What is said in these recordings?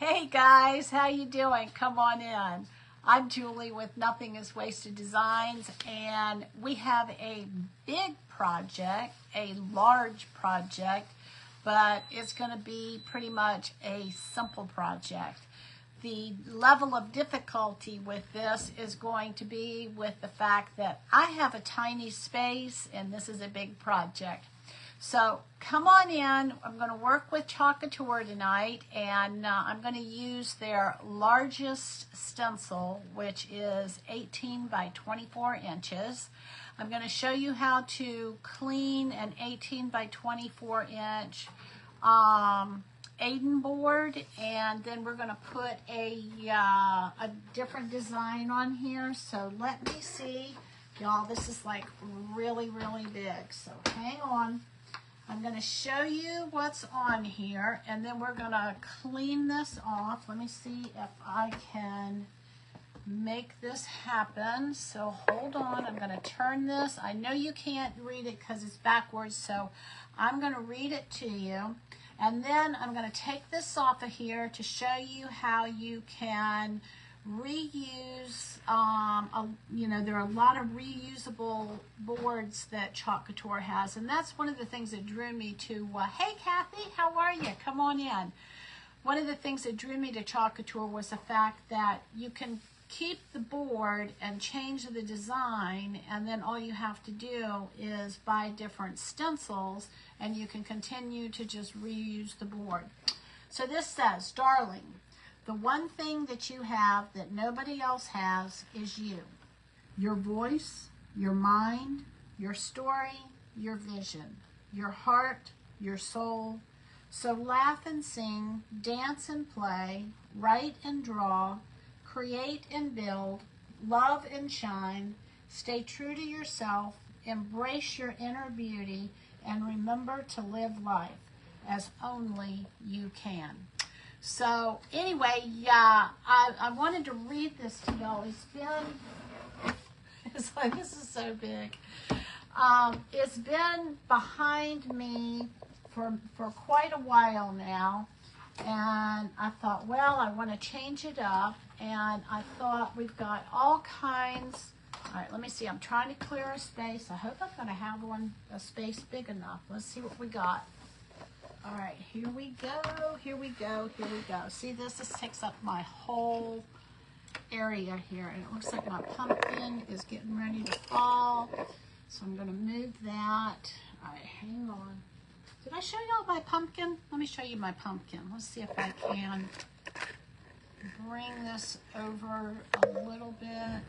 Hey guys, how you doing? Come on in. I'm Julie with Nothing is Wasted Designs, and we have a big project, a large project, but it's going to be pretty much a simple project. The level of difficulty with this is going to be with the fact that I have a tiny space and this is a big project. So come on in. I'm going to work with Chalk Couture tonight, and I'm going to use their largest stencil, which is 18 by 24 inches. I'm going to show you how to clean an 18 by 24 inch Aiden board, and then we're going to put a different design on here. So let me see. Y'all, this is like really, really big. So hang on. I'm going to show you what's on here, and then we're going to clean this off. Let me see if I can make this happen. So hold on. I'm going to turn this. I know you can't read it because it's backwards, so I'm going to read it to you. And then I'm going to take this off of here to show you how you can reuse, there are a lot of reusable boards that Chalk Couture has, and that's one of the things that drew me to, hey Kathy, how are you? Come on in. One of the things that drew me to Chalk Couture was the fact that you can keep the board and change the design, and then all you have to do is buy different stencils, and you can continue to just reuse the board. So this says, darling, the one thing that you have that nobody else has is you. Your voice, your mind, your story, your vision, your heart, your soul. So laugh and sing, dance and play, write and draw, create and build, love and shine, stay true to yourself, embrace your inner beauty, and remember to live life as only you can. So anyway, yeah, I wanted to read this to y'all. It's like, this is so big. It's been behind me for quite a while now, and I thought, well, I want to change it up, and I thought we've got all kinds. All right, let me see. I'm trying to clear a space. I hope I'm going to have a space big enough. Let's see what we got. All right, here we go, here we go, here we go. See, this takes up my whole area here, and it looks like my pumpkin is getting ready to fall. So I'm going to move that. All right, hang on. Did I show y'all my pumpkin? Let me show you my pumpkin. Let's see if I can bring this over a little bit.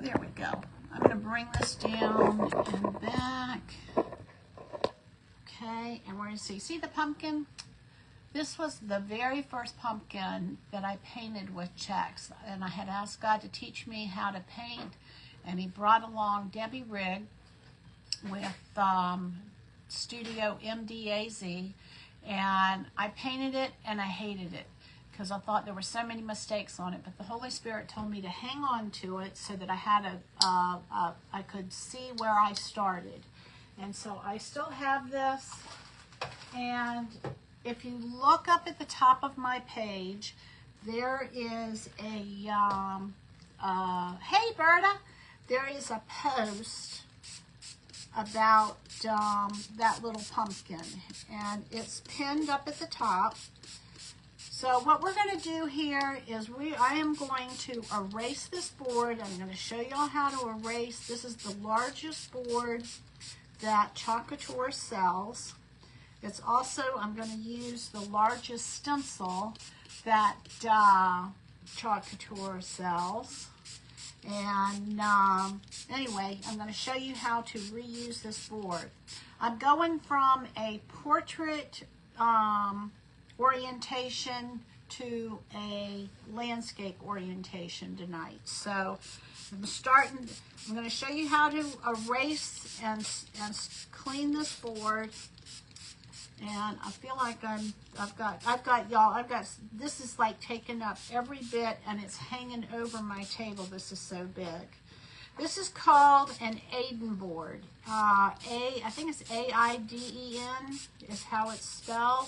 There we go. I'm going to bring this down and back. Okay, and we're going to see the pumpkin? This was the very first pumpkin that I painted with checks, and I had asked God to teach me how to paint, and he brought along Debbie Rigg with Studio MDAZ, and I painted it and I hated it because I thought there were so many mistakes on it, but the Holy Spirit told me to hang on to it so that I had I could see where I started. And so I still have this, and if you look up at the top of my page, there is a, hey Berta, there is a post about that little pumpkin, and it's pinned up at the top. So what we're going to do here is I am going to erase this board. I'm going to show y'all how to erase. This is the largest board that Chalk Couture sells. It's also, I'm going to use the largest stencil that Chalk Couture sells. And anyway, I'm going to show you how to reuse this board. I'm going from a portrait orientation to a landscape orientation tonight. So I'm going to show you how to erase and clean this board. And I feel like this is like taking up every bit, and it's hanging over my table. This is so big. This is called an Aiden board. I think it's A-I-D-E-N is how it's spelled.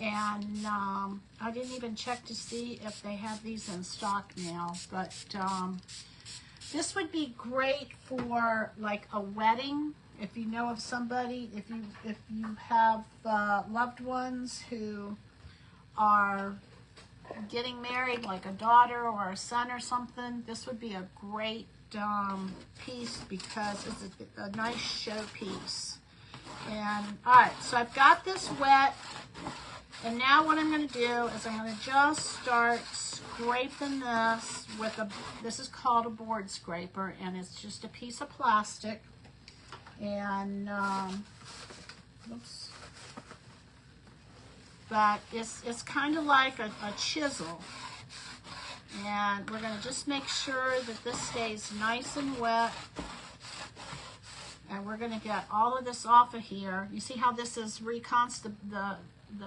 And I didn't even check to see if they have these in stock now, but this would be great for like a wedding. If you know of somebody, if you have loved ones who are getting married, like a daughter or a son or something, this would be a great piece because it's a nice show piece. And all right, so I've got this wet, and now what I'm going to do is I'm going to just start scraping this with this is called a board scraper, and it's just a piece of plastic. And oops, but it's kind of like a chisel, and we're going to just make sure that this stays nice and wet, and we're going to get all of this off of here. You see how this is the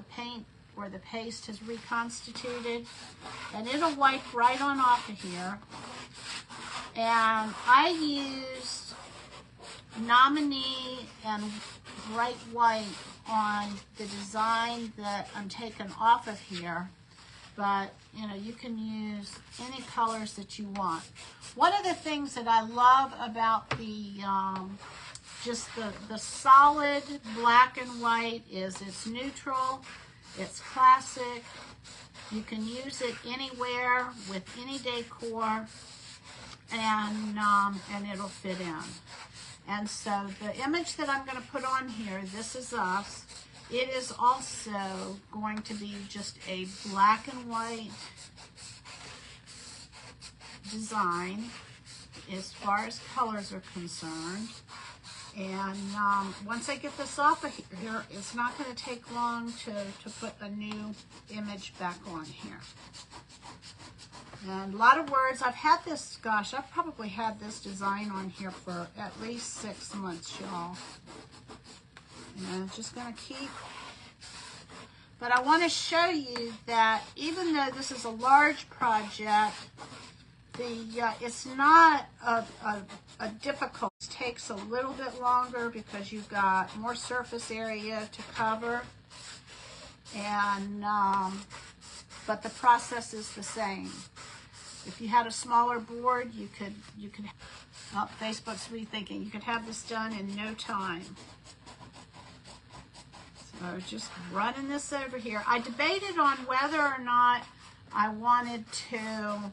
paint or the paste has reconstituted, and it'll wipe right on off of here. And I used Nominee and bright white on the design that I'm taking off of here, but you know, you can use any colors that you want. One of the things that I love about the just the solid black and white is it's neutral, it's classic, you can use it anywhere with any decor, and it'll fit in. And so the image that I'm going to put on here, This Is Us, it is also going to be just a black and white design as far as colors are concerned. And once I get this off of here, it's not going to take long to put a new image back on here. And a lot of words. I've had this, gosh, I've probably had this design on here for at least 6 months, y'all. And I'm just going to keep. But I want to show you that even though this is a large project, it's not a difficult. It takes a little bit longer because you've got more surface area to cover. And but the process is the same. If you had a smaller board, you could oh, Facebook's rethinking, you could have this done in no time. So just running this over here. I debated on whether or not I wanted to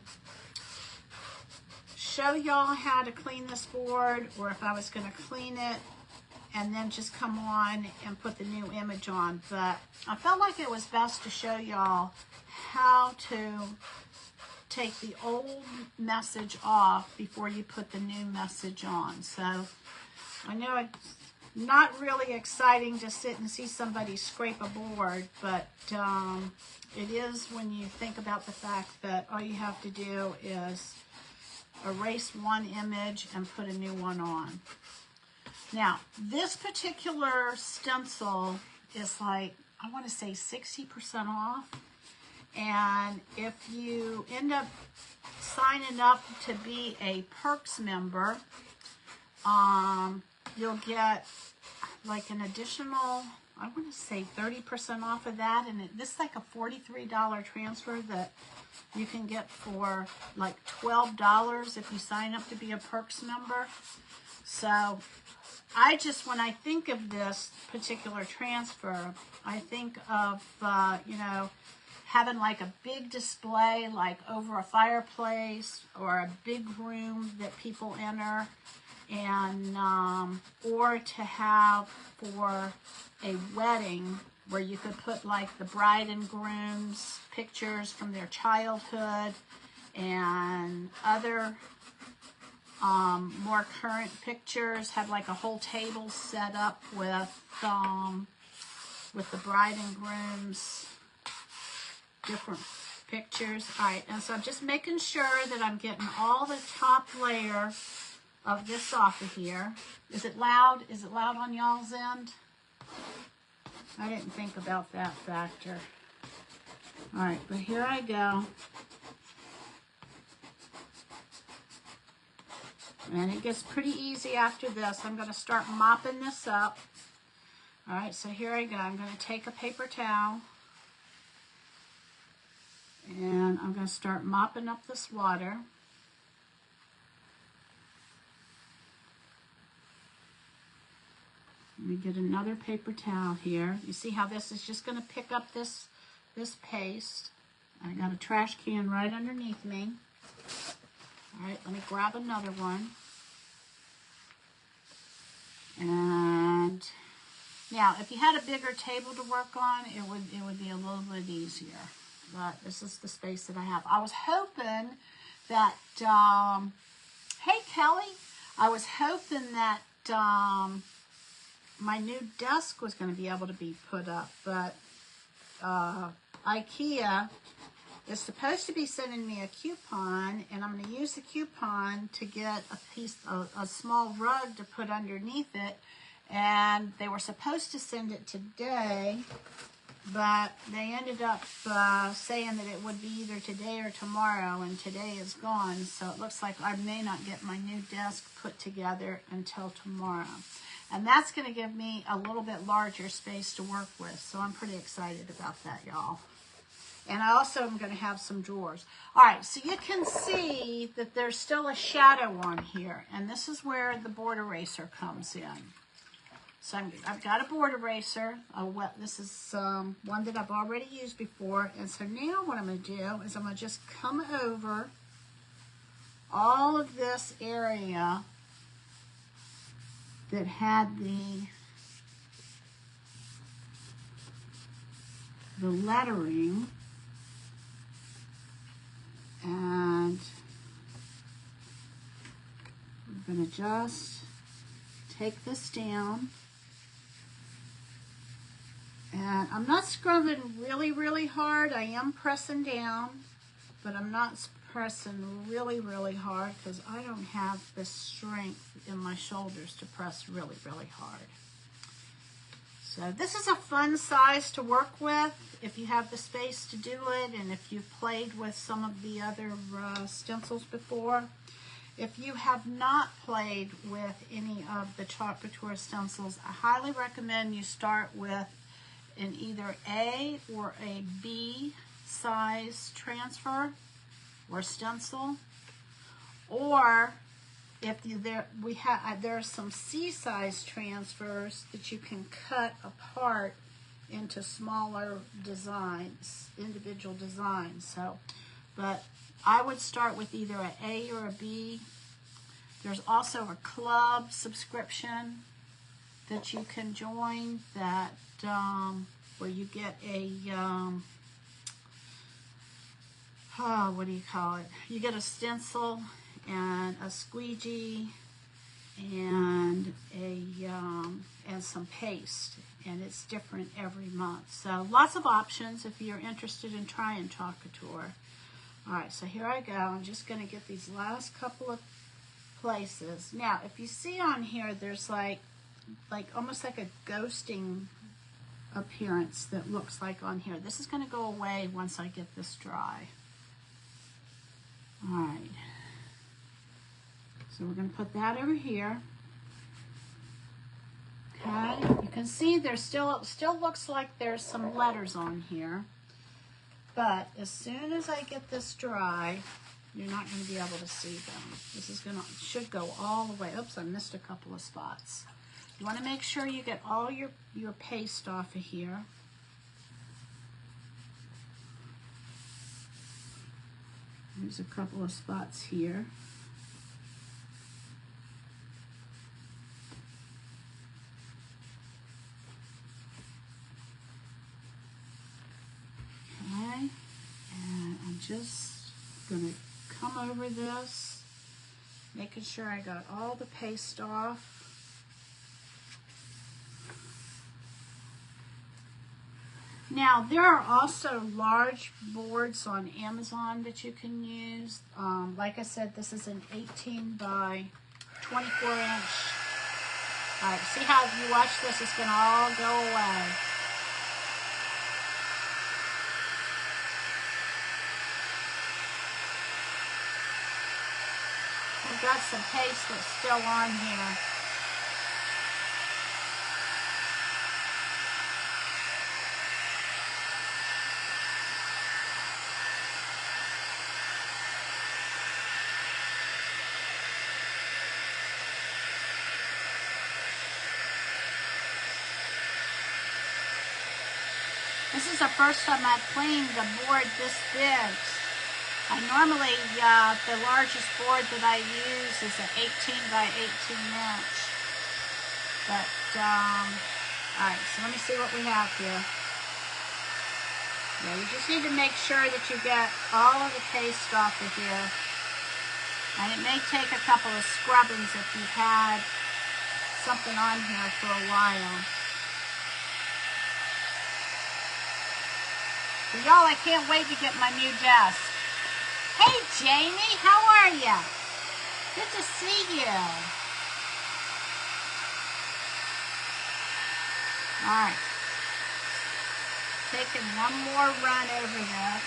show y'all how to clean this board, or if I was going to clean it and then just come on and put the new image on. But I felt like it was best to show y'all how to take the old message off before you put the new message on. So I know it's not really exciting to sit and see somebody scrape a board, but it is when you think about the fact that all you have to do is erase one image and put a new one on. Now, this particular stencil is like, I want to say 60% off. And if you end up signing up to be a Perks member, you'll get like an additional, I want to say 30% off of that. And this is like a $43 transfer that you can get for like $12 if you sign up to be a Perks member. So I just, when I think of this particular transfer, I think of, you know, having like a big display like over a fireplace or a big room that people enter, and or to have for a wedding where you could put like the bride and groom's pictures from their childhood and other more current pictures, have like a whole table set up with the bride and groom's different pictures. All right, and so I'm just making sure that I'm getting all the top layer of this off of here. Is it loud? Is it loud on y'all's end? I didn't think about that factor. All right, but here I go. And it gets pretty easy after this. I'm going to start mopping this up. All right, so here I go. I'm going to take a paper towel. And I'm going to start mopping up this water. Let me get another paper towel here. You see how this is just going to pick up this paste. I got a trash can right underneath me. All right, let me grab another one. And now, if you had a bigger table to work on, it would be a little bit easier. But this is the space that I have. I was hoping that, hey Kelly, I was hoping that my new desk was going to be able to be put up, but IKEA is supposed to be sending me a coupon, and I'm going to use the coupon to get a small rug to put underneath it. And they were supposed to send it today, but they ended up saying that it would be either today or tomorrow, and today is gone. So it looks like I may not get my new desk put together until tomorrow. And that's going to give me a little bit larger space to work with. So I'm pretty excited about that, y'all. And I also am going to have some drawers. All right, so you can see that there's still a shadow on here. And this is where the board eraser comes in. So I've got a board eraser. This is one that I've already used before. And so now what I'm going to do is I'm going to just come over all of this area that had the lettering, and I'm going to just take this down. And I'm not scrubbing really, really hard. I am pressing down, but I'm not pressing really, really hard because I don't have the strength in my shoulders to press really, really hard. So this is a fun size to work with if you have the space to do it, and if you've played with some of the other stencils before. If you have not played with any of the Chalk Couture stencils, I highly recommend you start with an either A or a B size transfer or stencil, or if there are some C size transfers that you can cut apart into smaller designs, individual designs. So, but I would start with either an A or a B. There's also a club subscription that you can join that where you get a what do you call it? You get a stencil and a squeegee and and some paste, and it's different every month. So lots of options if you're interested in trying Chalk Couture. All right, so here I go. I'm just going to get these last couple of places. Now, if you see on here, there's like almost like a ghosting appearance that looks like on here. This is going to go away once I get this dry. All right. So we're going to put that over here. Okay. You can see there's still looks like there's some letters on here. But as soon as I get this dry, you're not going to be able to see them. This is should go all the way. Oops, I missed a couple of spots. You want to make sure you get all your paste off of here. There's a couple of spots here. Okay, and I'm just going to come over this, making sure I got all the paste off. Now, there are also large boards on Amazon that you can use. Like I said, this is an 18 by 24 inch. All right, see how if you watch this, it's going to all go away. I've got some paste that's still on here. This is the first time I've cleaned a board this big. I normally, the largest board that I use is an 18 by 18 inch. But, alright, so let me see what we have here. Yeah, you just need to make sure that you get all of the paste off of here. And it may take a couple of scrubbings if you've had something on here for a while. But y'all, I can't wait to get my new desk. Hey, Jamie, how are you? Good to see you. All right. Taking one more run over this.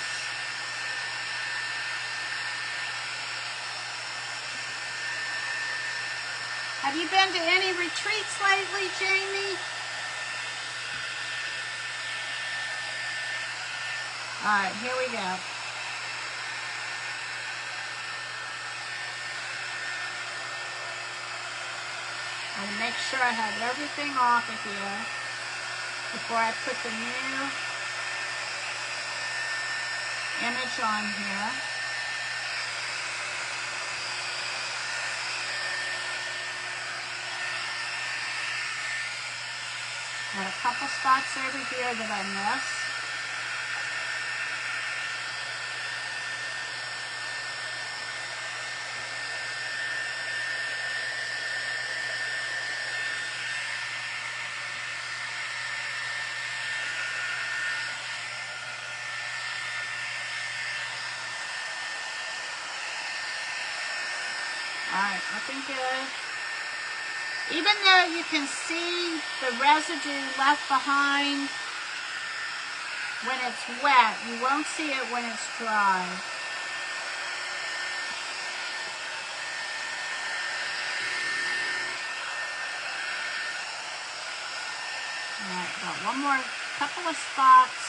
Have you been to any retreats lately, Jamie? All right, here we go. I'm going to make sure I have everything off of here before I put the new image on here. Got a couple spots over here that I missed. Alright, looking good. Even though you can see the residue left behind when it's wet, you won't see it when it's dry. Alright, got one more couple of spots.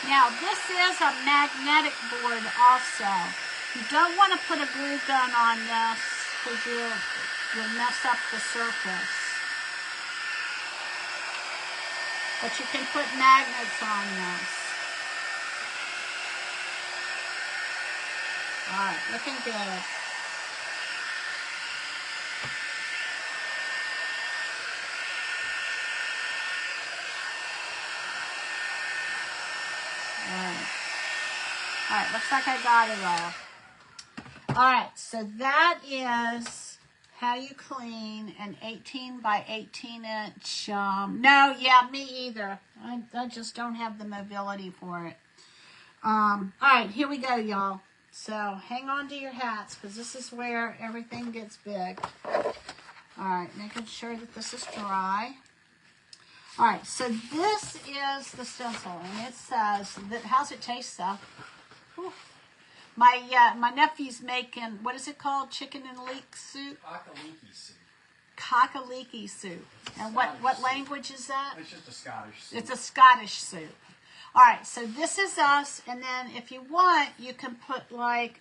Now, this is a magnetic board also. You don't want to put a glue gun on this because you'll mess up the surface. But you can put magnets on this. Alright, looking good. Alright, looks like I got it all. Alright, so that is how you clean an 18 by 18 inch, me either. I just don't have the mobility for it. Alright, here we go, y'all. So, hang on to your hats, because this is where everything gets big. Alright, making sure that this is dry. Alright, so this is the stencil, and it says, that, how's it taste, Seth? Whew. My nephew's making, what is it called? Chicken and leek soup? Kakaliki soup. Kakaliki soup. And what language is that? It's just a Scottish soup. It's a Scottish soup. Alright, so this is us, and then if you want, you can put like,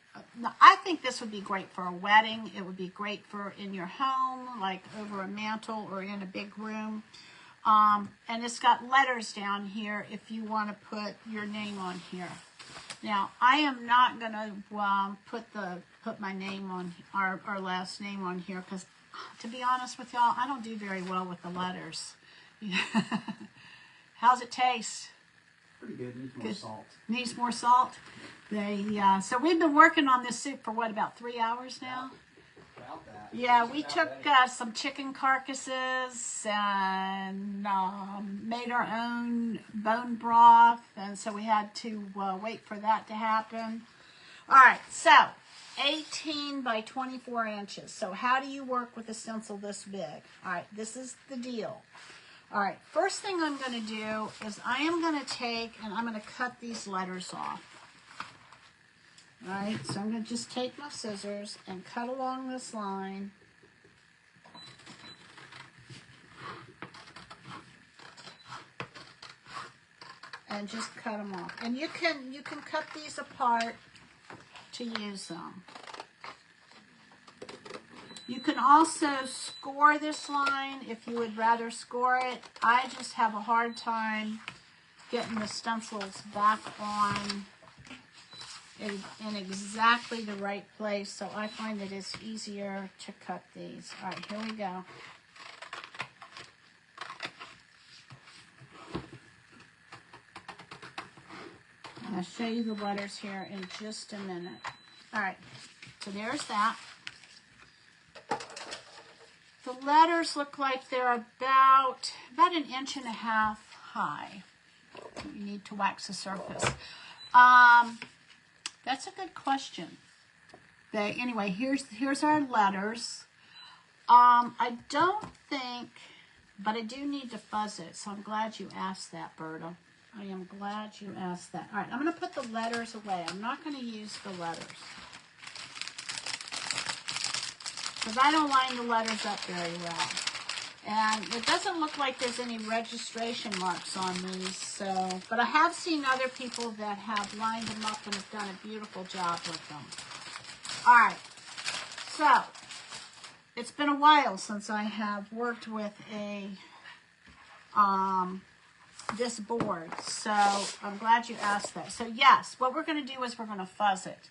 I think this would be great for a wedding. It would be great for in your home, like over a mantle or in a big room. And it's got letters down here if you want to put your name on here. Now, I am not going to put my name on, our last name on here, because to be honest with y'all, I don't do very well with the letters. How's it taste? Pretty good. Needs more salt. Needs more salt? So we've been working on this soup for what, about 3 hours now? About that. Yeah, we took some chicken carcasses and made our own bone broth, and so we had to wait for that to happen. All right, so 18 by 24 inches. So how do you work with a stencil this big? All right, this is the deal. All right, first thing I'm going to do is I am going to take and I'm going to cut these letters off. All right, so I'm going to just take my scissors and cut along this line. And just cut them off. And you can cut these apart to use them. You can also score this line if you would rather score it. I just have a hard time getting the stencils back on in exactly the right place, so I find that it's easier to cut these. All right, here we go. I'll show you the letters here in just a minute. All right, so there's that. The letters look like they're about 1.5 inches high. You need to wax the surface. That's a good question. Anyway, here's our letters. I don't think, but I do need to fuzz it, so I'm glad you asked that, Berta. I am glad you asked that. All right, I'm going to put the letters away. I'm not going to use the letters, because I don't line the letters up very well. And it doesn't look like there's any registration marks on these, so, but I have seen other people that have lined them up and have done a beautiful job with them. All right, so it's been a while since I have worked with this board, so I'm glad you asked that. So yes, what we're going to do is we're going to fuzz it,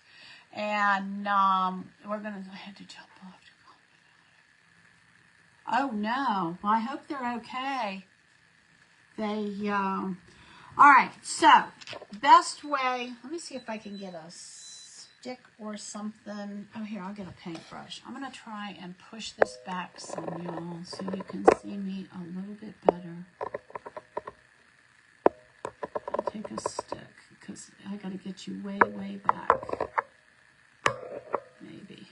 and we're going to, I had to jump off. Oh no, well, I hope they're okay. All right, so best way, let me see if I can get a stick or something. Oh, here, I'll get a paintbrush. I'm going to try and push this back some, y'all, so you can see me a little bit better. I'll take a stick, because I got to get you way, way back. Maybe.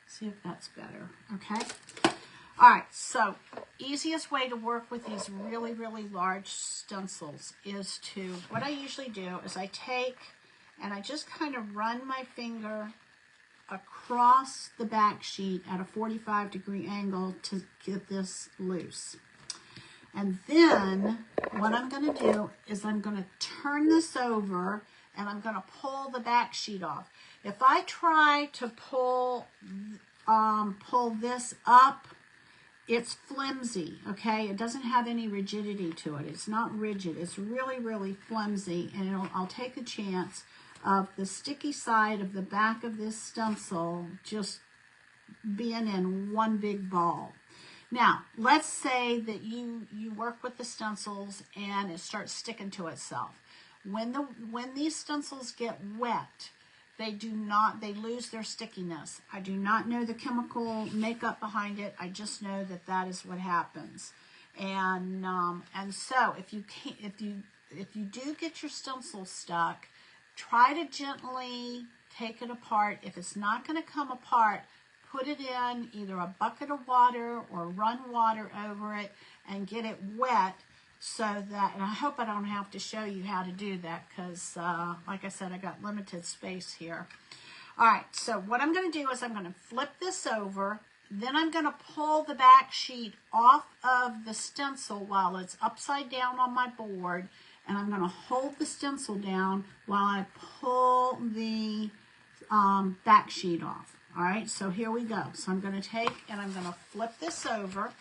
See if that's better, okay? All right, so easiest way to work with these really, really large stencils is to, what I usually do is I take and I just kind of run my finger across the back sheet at a 45-degree angle to get this loose. And then what I'm going to do is I'm going to turn this over and I'm going to pull the back sheet off. If I try to pull this up, it's flimsy, okay? It doesn't have any rigidity to it. It's not rigid. It's really, really flimsy, and I'll take a chance of the sticky side of the back of this stencil just being in one big ball. Now, let's say that you work with the stencils and it starts sticking to itself. When these stencils get wet, they lose their stickiness. I do not know the chemical makeup behind it. I just know that that is what happens. And so if you do get your stencil stuck, try to gently take it apart. If it's not going to come apart, put it in either a bucket of water or run water over it and get it wet. So that, and I hope I don't have to show you how to do that because, like I said, I got limited space here. All right, so what I'm going to do is I'm going to flip this over. Then I'm going to pull the back sheet off of the stencil while it's upside down on my board. And I'm going to hold the stencil down while I pull the back sheet off. All right, so here we go. So I'm going to take and I'm going to flip this over.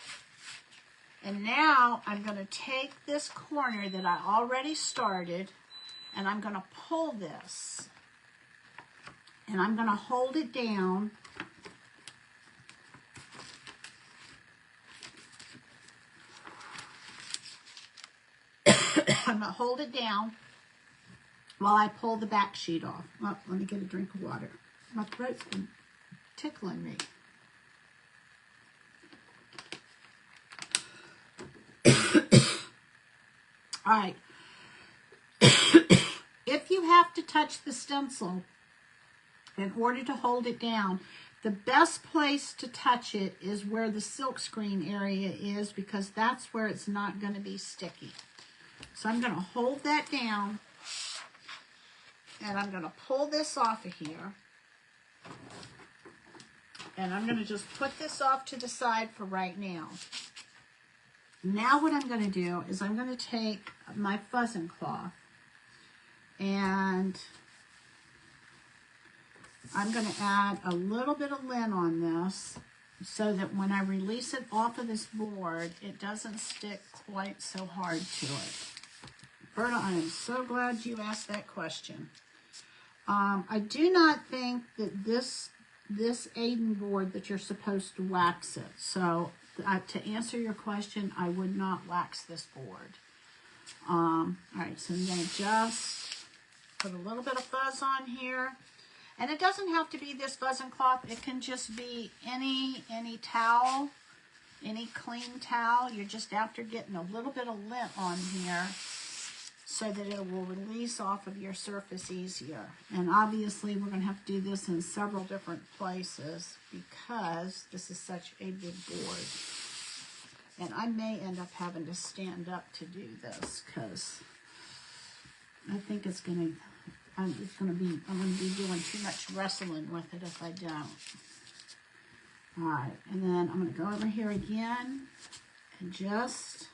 And now I'm going to take this corner that I already started and I'm going to pull this. And I'm going to hold it down. I'm going to hold it down while I pull the back sheet off. Oh, let me get a drink of water. My throat's been tickling me. All right. If you have to touch the stencil in order to hold it down, The best place to touch it is where the silkscreen area is, because that's where it's not going to be sticky. So I'm going to hold that down, and I'm going to pull this off of here. And I'm going to just put this off to the side for right now. Now what I'm going to do is I'm going to take my fuzzing cloth, and I'm going to add a little bit of lint on this so that when I release it off of this board, it doesn't stick quite so hard to it. Berta, I am so glad you asked that question. I do not think that this Aiden board that you're supposed to wax it. So to answer your question, I would not wax this board. All right, so I'm going to just put a little bit of fuzz on here. And it doesn't have to be this fuzzing cloth. It can just be any towel, any clean towel. You're just after getting a little bit of lint on here so that it will release off of your surface easier. And obviously we're going to have to do this in several different places because this is such a big board. And I may end up having to stand up to do this because I think it's going to... I'm going to be doing too much wrestling with it if I don't. All right, and then I'm going to go over here again and just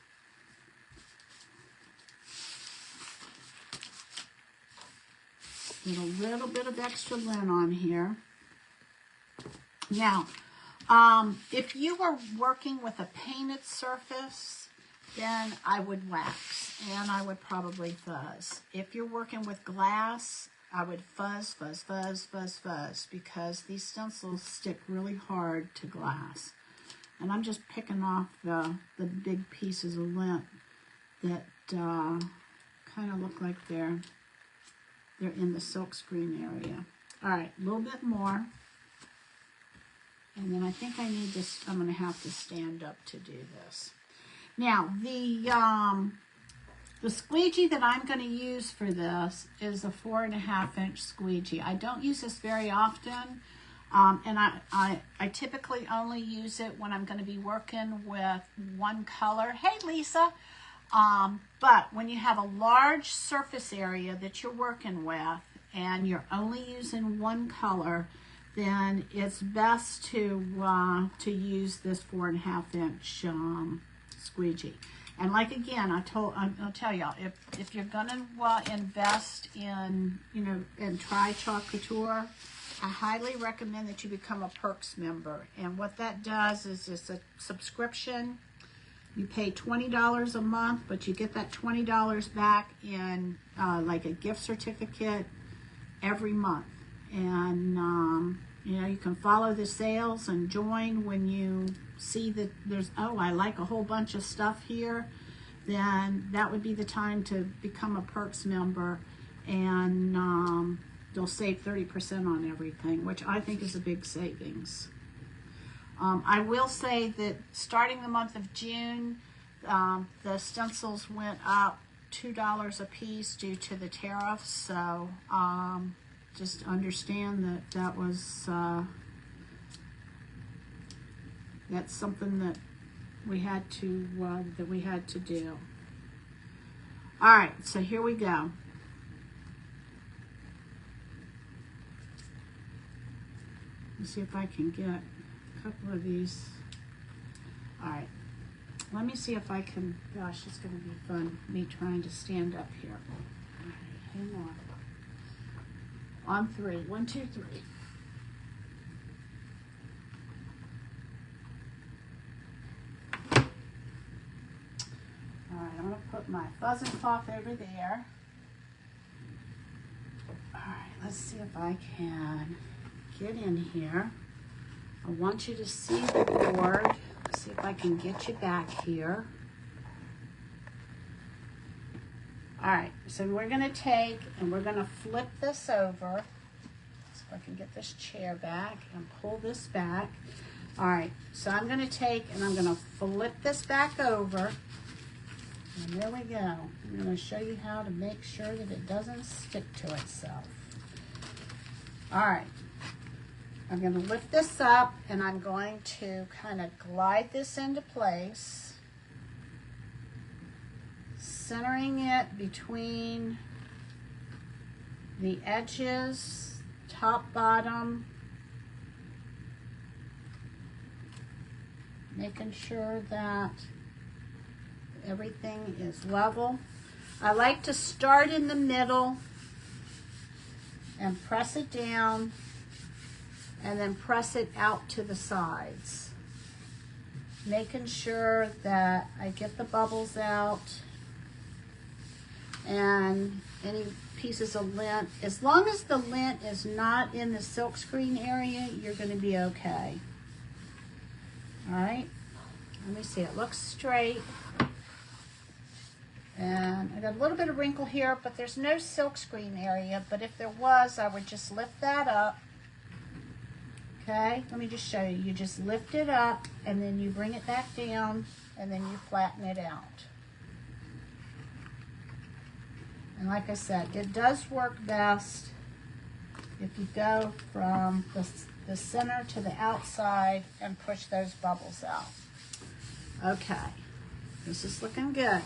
get a little bit of extra lint on here. Now, if you were working with a painted surface, then I would wax, and I would probably fuzz. If you're working with glass, I would fuzz, fuzz, fuzz, fuzz, fuzz, because these stencils stick really hard to glass. And I'm just picking off the big pieces of lint that kind of look like they're in the silkscreen area. All right, a little bit more. And then I think I need this, I'm going to have to stand up to do this. Now, the squeegee that I'm going to use for this is a 4.5-inch squeegee. I don't use this very often, and I typically only use it when I'm going to be working with one color. Hey, Lisa! But when you have a large surface area that you're working with and you're only using one color, then it's best to use this 4.5-inch squeegee. And like again, I'll tell y'all, if you're gonna invest in, and try Chalk Couture, I highly recommend that you become a Perks member. And what that does is it's a subscription. You pay $20 a month, but you get that $20 back in like a gift certificate every month. And you can follow the sales and join when you see that there's, oh, I like a whole bunch of stuff here, then that would be the time to become a Perks member, and you'll save 30% on everything, which I think is a big savings. I will say that starting the month of June, the stencils went up $2 a piece due to the tariffs, so just understand that was that's something that we had to do. All right, so here we go. Let's see if I can get a couple of these. All right, let me see if I can. Gosh, it's going to be fun, me trying to stand up here. All right, hang on. On three. 1, 2, 3. All right, I'm going to put my fuzzing cloth over there. All right, let's see if I can get in here. I want you to see the board. Let's see if I can get you back here. All right, so we're going to take and we're going to flip this over. So I can get this chair back and pull this back. All right, so I'm going to take and I'm going to flip this back over. And there we go. I'm going to show you how to make sure that it doesn't stick to itself. All right. I'm going to lift this up and I'm going to kind of glide this into place, centering it between the edges, top, bottom, making sure that everything is level. I like to start in the middle and press it down and then press it out to the sides, making sure that I get the bubbles out and any pieces of lint. As long as the lint is not in the silkscreen area, you're going to be okay. All right, let me see, it looks straight. And I got a little bit of wrinkle here, but there's no silkscreen area, but if there was, I would just lift that up. Okay, let me just show you. You just lift it up and then you bring it back down and then you flatten it out. And like I said, it does work best if you go from the center to the outside and push those bubbles out. Okay, this is looking good.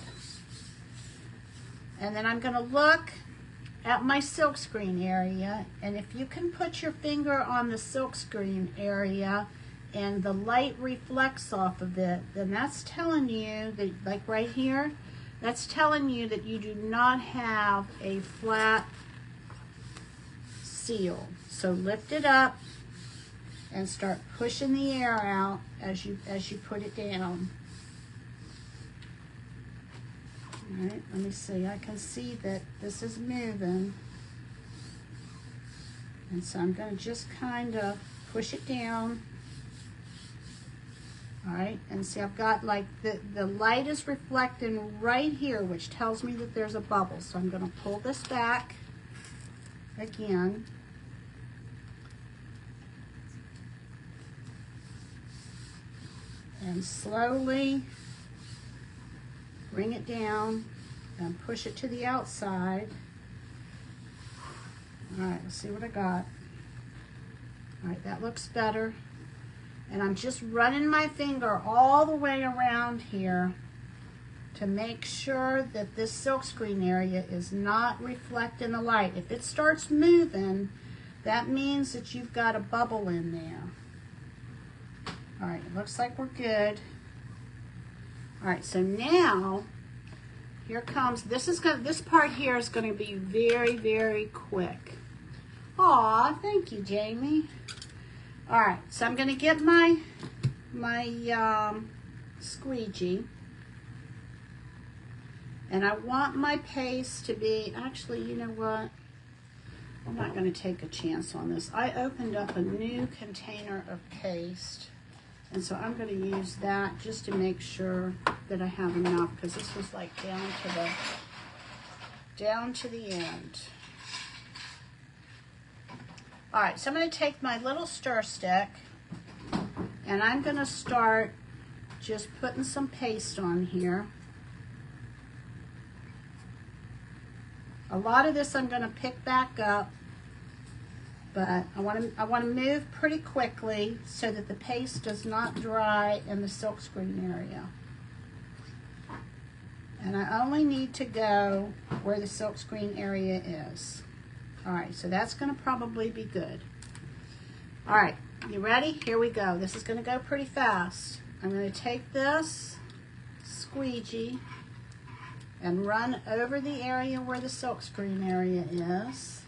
And then I'm going to look at my silkscreen area, and if you can put your finger on the silkscreen area and the light reflects off of it, then that's telling you that, like right here, that's telling you that you do not have a flat seal. So lift it up and start pushing the air out as you put it down. All right, let me see. I can see that this is moving. And so I'm going to just kind of push it down. All right, and see I've got like the light is reflecting right here, which tells me that there's a bubble. So I'm going to pull this back again. And slowly bring it down and push it to the outside. All right, let's see what I got. All right, that looks better. And I'm just running my finger all the way around here to make sure that this silkscreen area is not reflecting the light. If it starts moving, that means that you've got a bubble in there. All right, it looks like we're good. All right, so now here comes, this part here is going to be very, very quick. Aw, thank you, Jamie. All right, so I'm going to get my squeegee, and I want my paste to be, actually, you know what? I'm not going to take a chance on this. I opened up a new container of paste. And so I'm going to use that just to make sure that I have enough, because this was like down to the end. All right, so I'm going to take my little stir stick and I'm going to start just putting some paste on here. A lot of this I'm going to pick back up, but I want to move pretty quickly so that the paste does not dry in the silkscreen area. And I only need to go where the silkscreen area is. All right, so that's going to probably be good. All right, you ready? Here we go. This is going to go pretty fast. I'm going to take this squeegee and run over the area where the silkscreen area is.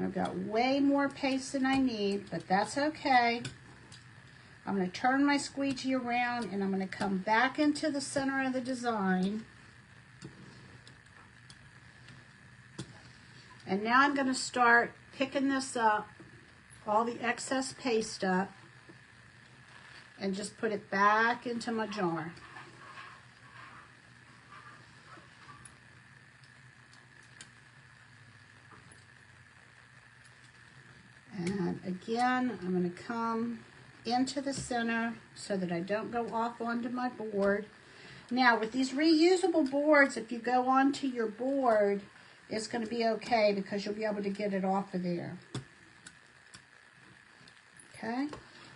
I've got way more paste than I need, but that's okay. I'm going to turn my squeegee around and I'm going to come back into the center of the design. And now I'm going to start picking this up, all the excess paste up, and just put it back into my jar. And again, I'm going to come into the center so that I don't go off onto my board. Now, with these reusable boards, if you go onto your board, it's going to be okay because you'll be able to get it off of there. Okay?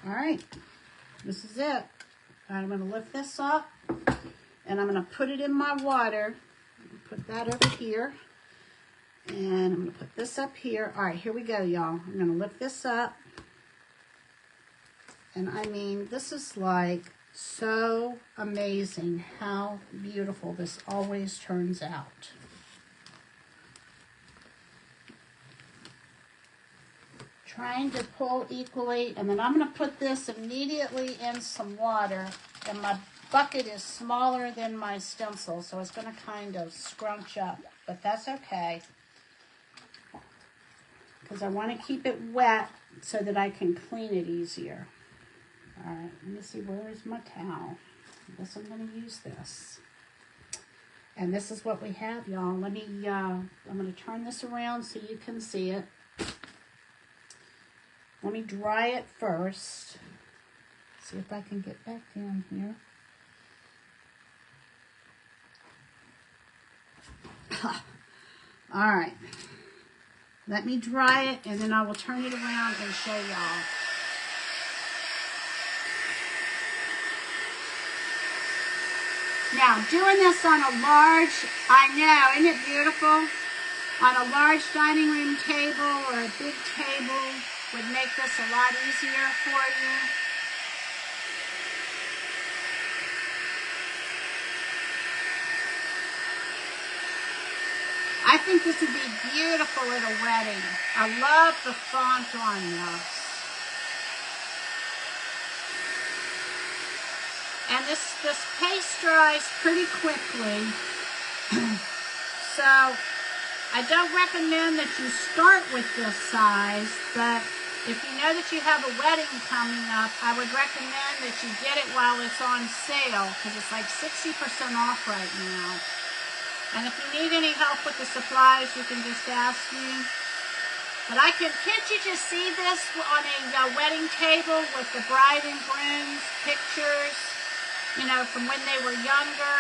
All right. This is it. I'm going to lift this up, and I'm going to put it in my water. Put that over here. And I'm going to put this up here. All right, here we go, y'all. I'm going to lift this up. And I mean, this is like so amazing how beautiful this always turns out. Trying to pull equally, and then I'm going to put this immediately in some water, and my bucket is smaller than my stencil, so it's going to kind of scrunch up, but that's okay, because I want to keep it wet so that I can clean it easier. All right, let me see, where is my towel? I guess I'm going to use this. And this is what we have, y'all. Let me, I'm going to turn this around so you can see it. Let me dry it first. See if I can get back down here. All right. Let me dry it, and then I will turn it around and show y'all. Now, doing this on a large, I know, isn't it beautiful? On a large dining room table or a big table would make this a lot easier for you. I think this would be beautiful at a wedding. I love the font on this. And this paste dries pretty quickly. So I don't recommend that you start with this size, but if you know that you have a wedding coming up, I would recommend that you get it while it's on sale, because it's like 60% off right now. And if you need any help with the supplies, you can just ask me. But can't you just see this on a wedding table with the bride and groom's pictures, you know, from when they were younger,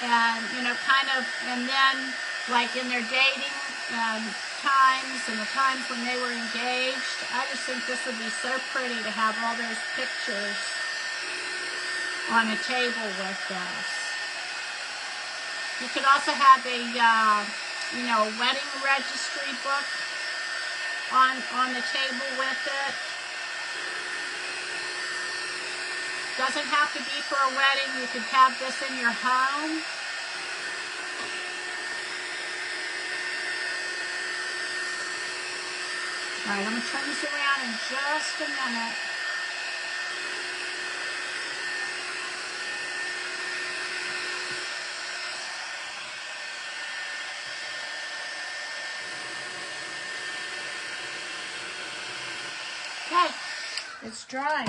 and, you know, kind of, and then, like, in their dating times and the times when they were engaged. I just think this would be so pretty to have all those pictures on a table with this. You could also have a, you know, a wedding registry book on the table with it. Doesn't have to be for a wedding. You could have this in your home. All right, I'm going to turn this around in just a minute. Okay, it's dry.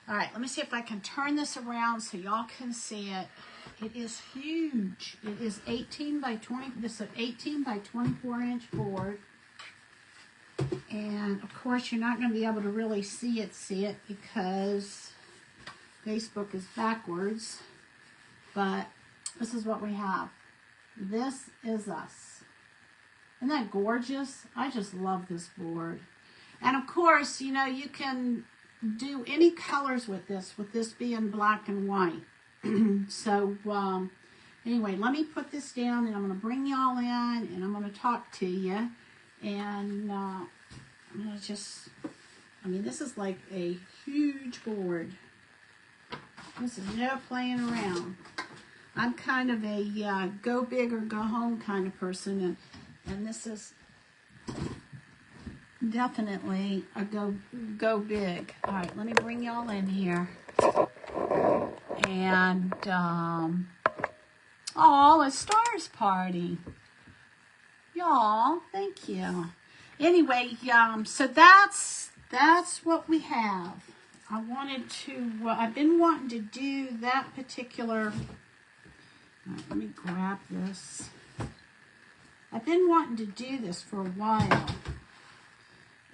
All right, let me see if I can turn this around so y'all can see it. It is huge. It is 18 by 20. This is an 18 by 24 inch board. And of course, you're not going to be able to really see it because Facebook is backwards. But this is what we have. This is us. Isn't that gorgeous? I just love this board. And of course, you know, you can do any colors with this being black and white. So, anyway, let me put this down, and I'm going to bring y'all in, and I'm going to talk to you. And I'm going to just, I mean, this is like a huge board. This is no playing around. I'm kind of a go big or go home kind of person, and this is definitely a go big. All right, let me bring y'all in here. And, oh, a stars party. Y'all, thank you. Anyway, so that's what we have. I wanted to, I've been wanting to do that particular, all right, let me grab this. I've been wanting to do this for a while.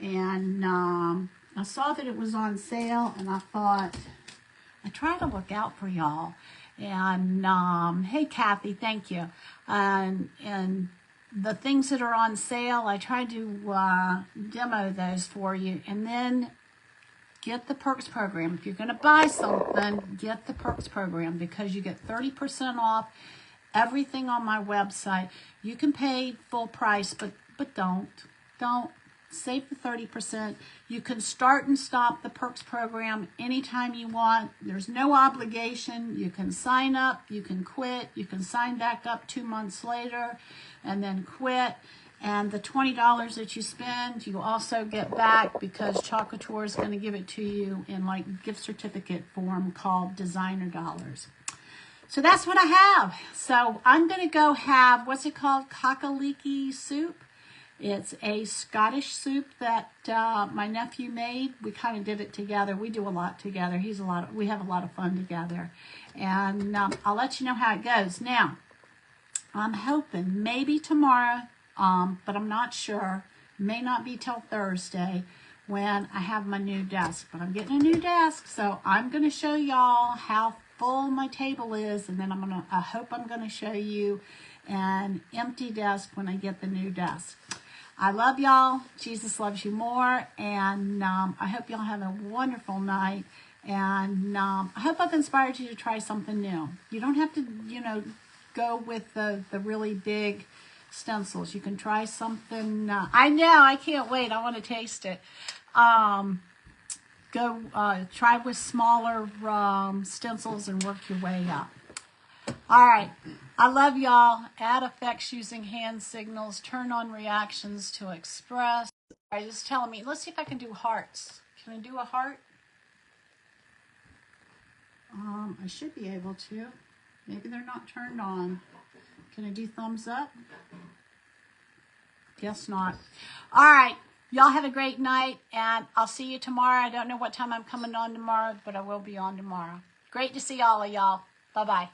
And I saw that it was on sale, and I thought, I try to look out for y'all. And hey, Kathy, thank you. And the things that are on sale, I tried to demo those for you. And then get the Perks program. If you're going to buy something, get the Perks program because you get 30% off everything on my website. You can pay full price, but don't save the 30%. You can start and stop the Perks program anytime you want. There's no obligation. You can sign up, you can quit, you can sign back up 2 months later and then quit. And the $20 that you spend, you also get back because Chocolatour is going to give it to you in like gift certificate form called designer dollars. So that's what I have. So I'm going to go have, what's it called? Kakaliki soup. It's a Scottish soup that my nephew made. We kind of did it together. We do a lot together. We have a lot of fun together. And I'll let you know how it goes. Now, I'm hoping maybe tomorrow, but I'm not sure. May not be till Thursday when I have my new desk. But I'm getting a new desk, so I'm going to show y'all how full my table is, and then I hope I'm going to show you an empty desk when I get the new desk. I love y'all. Jesus loves you more. And I hope y'all have a wonderful night. And I hope I've inspired you to try something new. You don't have to, go with the really big stencils. You can try something. I know. I can't wait. I want to taste it. Go try with smaller stencils and work your way up. All right. I love y'all. Add effects using hand signals. Turn on reactions to express. All right, just telling me. Let's see if I can do hearts. Can I do a heart? I should be able to. Maybe they're not turned on. Can I do thumbs up? Guess not. All right. Y'all have a great night, and I'll see you tomorrow. I don't know what time I'm coming on tomorrow, but I will be on tomorrow. Great to see all of y'all. Bye-bye.